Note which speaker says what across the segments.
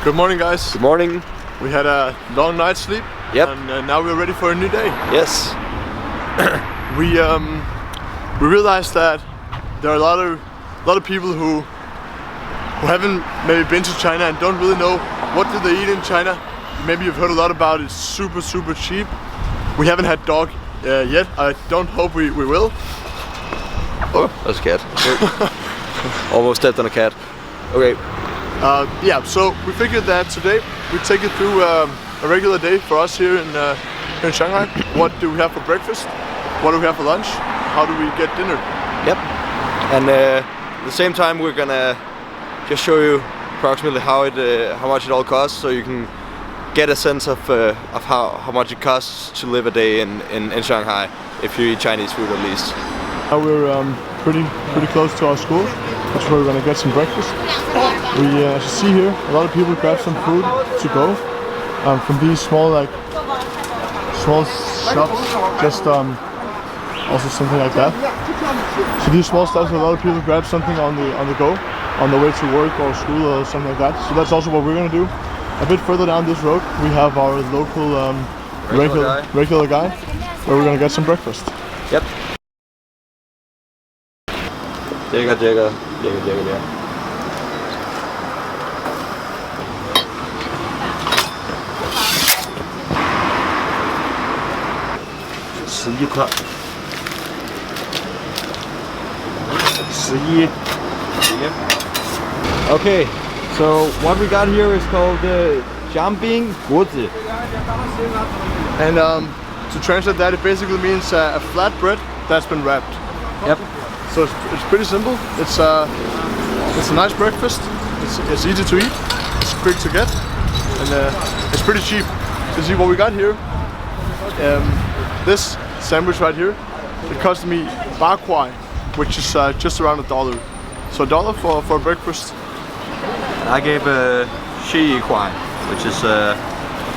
Speaker 1: Good morning, guys.
Speaker 2: Good morning.
Speaker 1: We had a long night's sleep.
Speaker 2: Yep.
Speaker 1: And now we're ready for a new day.
Speaker 2: Yes.
Speaker 1: We realized that there are a lot of people who haven't maybe been to China and don't really know what do they eat in China. Maybe you've heard a lot about it. It's super cheap. We haven't had dog yet. I don't hope we will.
Speaker 2: Oh, that's a cat. Almost stepped on a cat. Okay.
Speaker 1: Yeah, so we figured that today we'd take you through a regular day for us here in Shanghai. What do we have for breakfast? What do we have for lunch? How do we get dinner?
Speaker 2: Yep. And at the same time we're gonna just show you approximately how much it all costs, so you can get a sense of how much it costs to live a day in Shanghai, if you eat Chinese food at least.
Speaker 1: Now we're pretty close to our school. That's where we're gonna get some breakfast. We, as you see here, a lot of people grab some food to go from these small shops. Just also something like that. So these small shops, a lot of people grab something on the go, on the way to work or school or something like that. So that's also what we're gonna do. A bit further down this road, we have our local regular guy, where we're gonna get some breakfast.
Speaker 2: Yep. Jagger.
Speaker 3: 11块，11。
Speaker 2: Okay, so what we got here is called Jiangbing Guozi.
Speaker 1: And to translate that, it basically means a flat bread that's been wrapped.
Speaker 2: Yep.
Speaker 1: So it's pretty simple. It's a nice breakfast. It's easy to eat. It's quick to get, and it's pretty cheap. So see what we got here. This sandwich right here, it cost me ba kuai, which is just around $1. So $1 for breakfast.
Speaker 2: I gave a Shi Kuai, which is a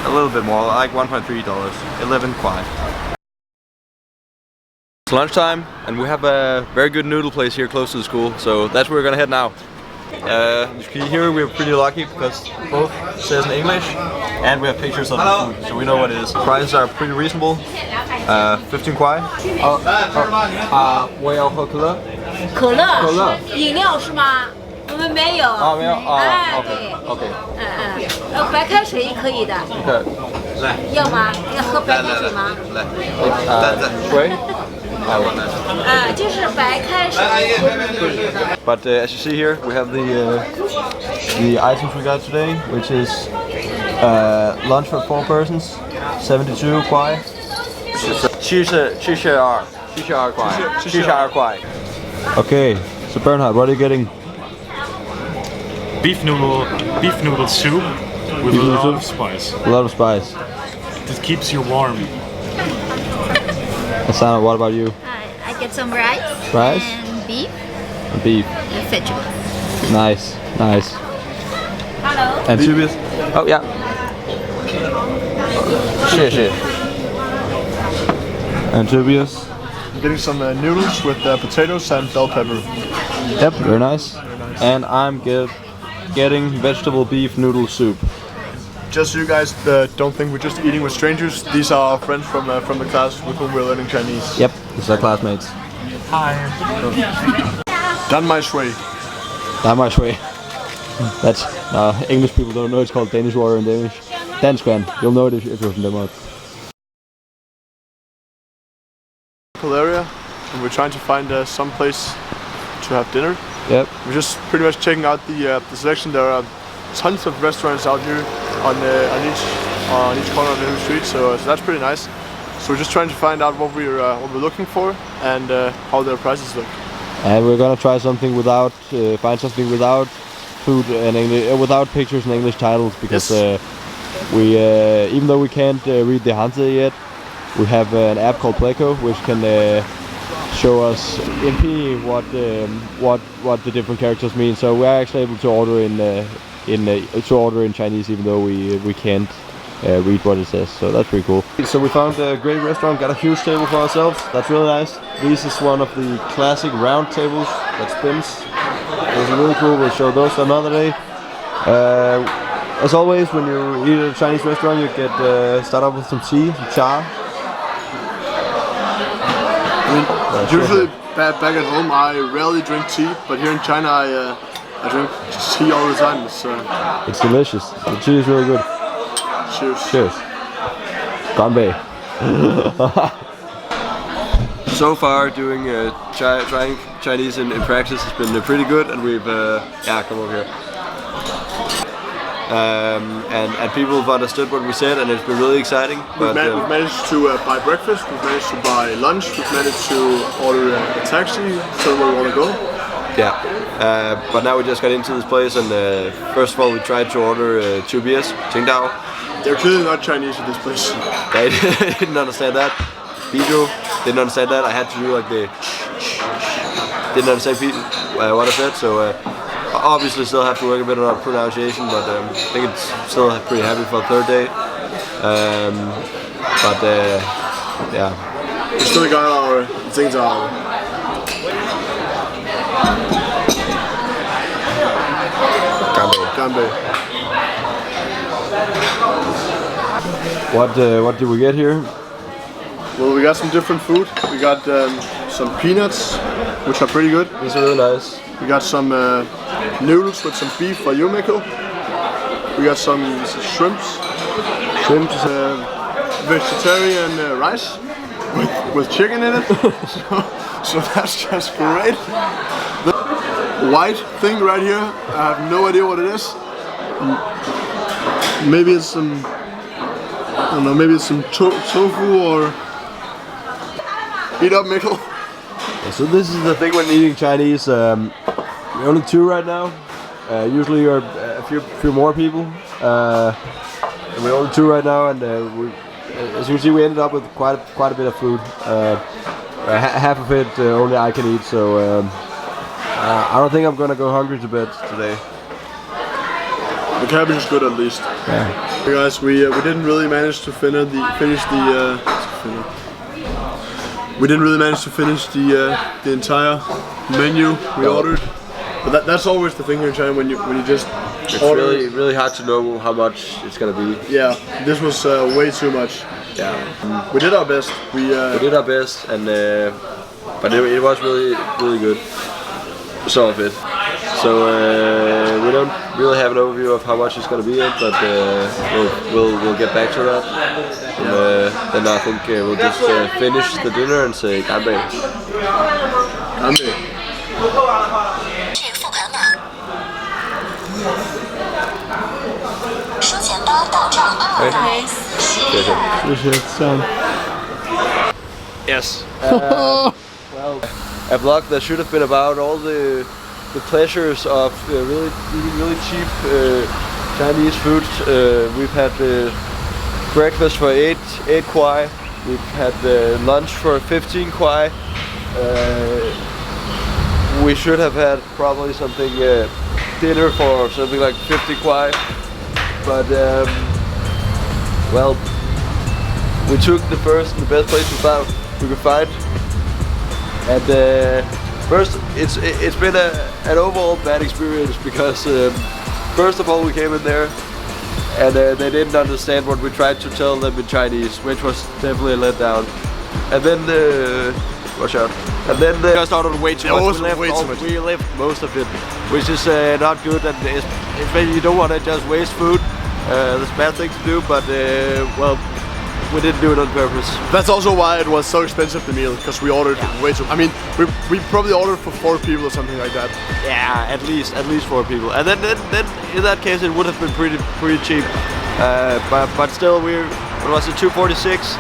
Speaker 2: little bit more, like $1.3, 11 kuai. It's lunchtime, and we have a very good noodle place here close to the school, so that's where we're gonna head now. As you can hear, we're pretty lucky because both says in English and we have pictures of the food, so we know what it is. Prices are pretty reasonable. 15 kuai. 我要喝可乐。
Speaker 4: 可乐。饮料是吗？我们没有。
Speaker 2: 啊，没有啊。
Speaker 4: 哎，
Speaker 2: OK。
Speaker 4: 白开水也可以的。
Speaker 2: OK。
Speaker 4: 来。要吗？要喝白开水吗？
Speaker 2: 来。水。
Speaker 4: 就是白开水。
Speaker 2: But as you see here, we have the items we got today, which is lunch for 4 persons, 72 kuai. 72 kuai. Okay, so Bernhard, what are you getting?
Speaker 3: Beef noodle soup with a lot of spice.
Speaker 2: A lot of spice.
Speaker 3: It keeps you warm.
Speaker 2: Asana, what about you?
Speaker 5: I get some rice.
Speaker 2: Rice?
Speaker 5: And beef.
Speaker 2: And beef.
Speaker 5: And vegetables.
Speaker 2: Nice.
Speaker 4: Hello.
Speaker 2: And Tobias? Oh yeah. 谢谢. And Tobias?
Speaker 1: I'm getting some noodles with potatoes and bell pepper.
Speaker 2: Yep, very nice. And I'm getting vegetable beef noodle soup.
Speaker 1: Just so you guys don't think we're just eating with strangers, these are our friends from the class with whom we're learning Chinese.
Speaker 2: Yep, these are classmates.
Speaker 3: Hi.
Speaker 1: Dan mai shui.
Speaker 2: That's English people don't know it's called Danish water in Danish. Danskvand. You'll know it if you're from Denmark.
Speaker 1: Area, and we're trying to find some place to have dinner.
Speaker 2: Yep.
Speaker 1: We're just pretty much checking out the selection. There are tons of restaurants out here on each corner of every street, so that's pretty nice. So we're just trying to find out what we're looking for and how their prices look.
Speaker 2: And we're gonna try something find something without food and without pictures and English titles, because we even though we can't read the Hanzi yet, we have an app called Pleco, which can show us in P what the different characters mean. So we're actually able to order in Chinese, even though we can't read what it says. So that's pretty cool. So we found a great restaurant, got a huge table for ourselves. That's really nice. This is one of the classic round tables that spins. Those are really cool. We'll show those another day. As always, when you eat at a Chinese restaurant, you get start off with some tea, some cha.
Speaker 1: Usually back at home I rarely drink tea, but here in China I drink tea all the time.
Speaker 2: It's delicious. The tea is really good.
Speaker 1: Cheers.
Speaker 2: Cheers. Ganbei. So far, doing trying Chinese in practice has been pretty good, and we've come over here. And people have understood what we said, and it's been really exciting.
Speaker 1: We've managed to buy breakfast, we've managed to buy lunch, we've managed to order a taxi, tell where we want to go.
Speaker 2: Yeah, but now we just got into this place, and first of all we tried to order 2 beers, Qingdao.
Speaker 1: They're clearly not Chinese at this place.
Speaker 2: They didn't understand that. Bijou didn't understand that. I had to do like the... Didn't understand what I said, so... obviously still have to work a bit on our pronunciation, but I think it's still pretty happy for the 3rd day. Yeah.
Speaker 1: We still got our things on. Ganbei.
Speaker 2: What did we get here?
Speaker 1: Well, we got some different food. We got some peanuts, which are pretty good.
Speaker 2: These are really nice.
Speaker 1: We got some noodles with some beef for you, Mikkel. We got some shrimps.
Speaker 2: Shrimps.
Speaker 1: Vegetarian rice with chicken in it. so that's just great. The white thing right here, I have no idea what it is. Maybe it's some, I don't know, maybe it's some tofu or... Eat up, Mikkel.
Speaker 2: So this is the thing when eating Chinese. We're only 2 right now. Usually you're a few more people. And we're only 2 right now, and as you can see, we ended up with quite a bit of food. Half of it only I can eat, so I don't think I'm gonna go hungry to bed today.
Speaker 1: The cabbage is good at least.
Speaker 2: Yeah.
Speaker 1: Hey guys, we didn't really manage to finish the entire menu we ordered. But that's always the thing here in China when you just order.
Speaker 2: It's really hard to know how much it's gonna be.
Speaker 1: Yeah, this was way too much.
Speaker 2: Yeah.
Speaker 1: We did our best. We
Speaker 2: did our best, and but it was really good. Some of it. So we don't really have an overview of how much it's gonna be in, but we'll get back to that. And, then I think we'll just finish the dinner and say ganbei.
Speaker 1: Ganbei.
Speaker 2: Yes. Well, a vlog that should have been about all the pleasures of eating really cheap Chinese food. We've had breakfast for 8 kwai. We've had lunch for 15 kwai. We should have had probably something dinner for something like 50 kwai. But well, we took the first and the best place we could find. And first, it's been an overall bad experience because first of all we came in there and they didn't understand what we tried to tell them in Chinese, which was definitely a letdown. And then watch out. And then they just ordered way too much. We left most of it, which is not good, and especially you don't want to just waste food. That's a bad thing to do, but well, we didn't do it on purpose.
Speaker 1: That's also why it was so expensive, the meal, because we ordered way too. I mean, we probably ordered for 4 people or something like that.
Speaker 2: Yeah, at least 4 people. And then in that case, it would have been pretty cheap. But still, what was it, 246?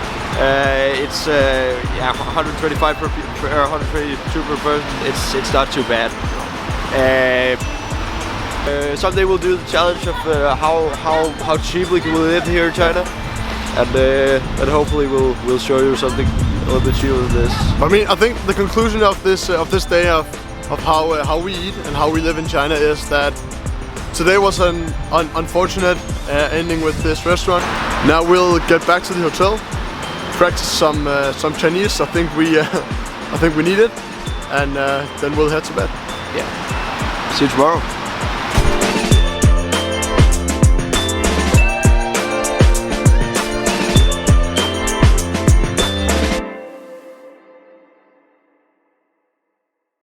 Speaker 2: It's 125 per 122 per person. It's not too bad. Someday we'll do the challenge of how cheaply can we live here in China, and hopefully we'll show you something a little bit cheaper than this.
Speaker 1: I mean, I think the conclusion of this day of how we eat and how we live in China is that today was an unfortunate ending with this restaurant. Now we'll get back to the hotel, practice some Chinese. I think we need it, and then we'll head to bed.
Speaker 2: Yeah. See you tomorrow.